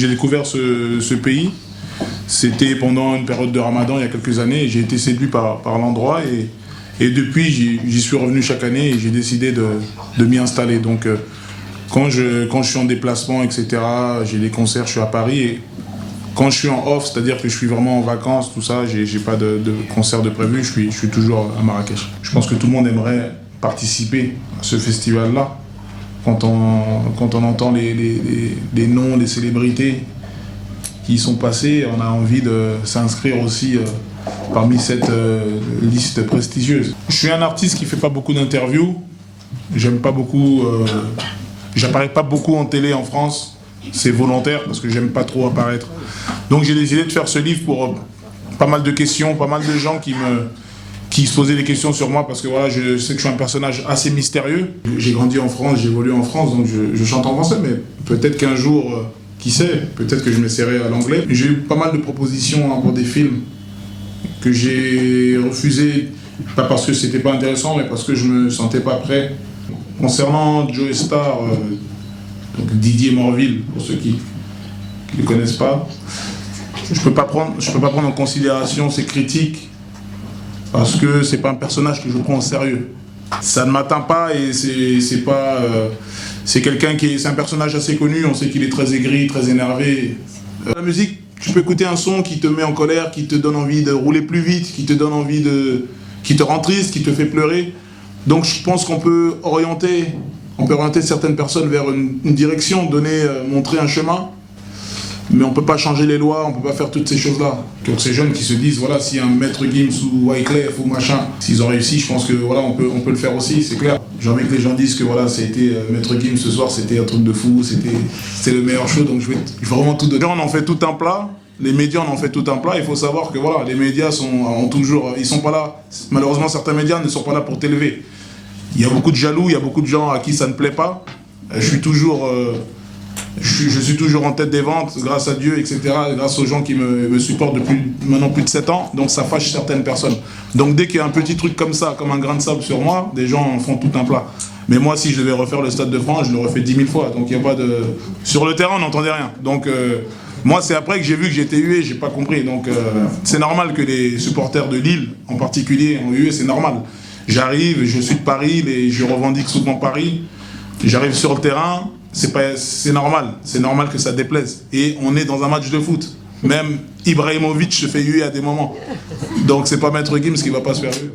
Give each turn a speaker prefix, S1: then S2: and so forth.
S1: j'ai découvert ce pays, c'était pendant une période de Ramadan il y a quelques années. J'ai été séduit par l'endroit et depuis j'y suis revenu chaque année et j'ai décidé de m'y installer. Donc quand je suis en déplacement, etc., j'ai des concerts, je suis à Paris et quand je suis en off, c'est-à-dire que je suis vraiment en vacances, tout ça, j'ai pas de concert de prévu, je suis toujours à Marrakech. Je pense que tout le monde aimerait participer à ce festival-là. Quand on entend les noms, les célébrités qui y sont passées, on a envie de s'inscrire aussi parmi cette liste prestigieuse. Je suis un artiste qui ne fait pas beaucoup d'interviews, j'aime pas beaucoup, j'apparais pas beaucoup en télé en France. C'est volontaire parce que j'aime pas trop apparaître. Donc j'ai décidé de faire ce livre pour pas mal de questions, pas mal de gens qui se posaient des questions sur moi parce que voilà, je sais que je suis un personnage assez mystérieux. J'ai grandi en France, j'ai évolué en France, donc je chante en français, mais peut-être qu'un jour, qui sait, peut-être que je m'essaierai à l'anglais. J'ai eu pas mal de propositions pour des films que j'ai refusés, pas parce que c'était pas intéressant, mais parce que je me sentais pas prêt. Concernant Joe Star, donc Didier Morville, pour ceux qui ne le connaissent pas, je peux pas prendre en considération ses critiques parce que c'est pas un personnage que je prends au sérieux. Ça ne m'atteint pas et c'est quelqu'un c'est un personnage assez connu, on sait qu'il est très aigri, très énervé. La musique, tu peux écouter un son qui te met en colère, qui te donne envie de rouler plus vite, qui te donne envie qui te rend triste, qui te fait pleurer. Donc je pense qu'on peut orienter certaines personnes vers une direction, montrer un chemin, mais on ne peut pas changer les lois, on ne peut pas faire toutes ces choses-là. Donc ces jeunes qui se disent, voilà, si un Maître Gims ou Wyclef ou machin, s'ils ont réussi, je pense que voilà, on peut le faire aussi, c'est clair. J'ai envie que les gens disent que voilà, c'était Maître Gims ce soir, c'était un truc de fou, c'était le meilleur show, donc je vais vraiment tout donner. On en fait tout un plat. Les médias en ont fait tout un plat, il faut savoir que voilà, les médias ils sont pas là, malheureusement certains médias ne sont pas là pour t'élever. Il y a beaucoup de jaloux, il y a beaucoup de gens à qui ça ne plaît pas. Je suis toujours en tête des ventes, grâce à Dieu, etc., grâce aux gens qui me supportent depuis maintenant plus de 7 ans, donc ça fâche certaines personnes. Donc dès qu'il y a un petit truc comme ça, comme un grain de sable sur moi, des gens en font tout un plat. Mais moi, si je devais refaire le Stade de France, je le refais 10 000 fois, donc il n'y a pas de... Sur le terrain, on n'entendait rien. Donc moi, c'est après que j'ai vu que j'étais hué, j'ai pas compris. Donc c'est normal que les supporters de Lille, en particulier, ont hué, c'est normal. J'arrive, je suis de Paris, je revendique souvent Paris, j'arrive sur le terrain, c'est normal que ça déplaise. Et on est dans un match de foot. Même Ibrahimovic se fait huer à des moments. Donc c'est pas Maître Gims qui va pas se faire huer.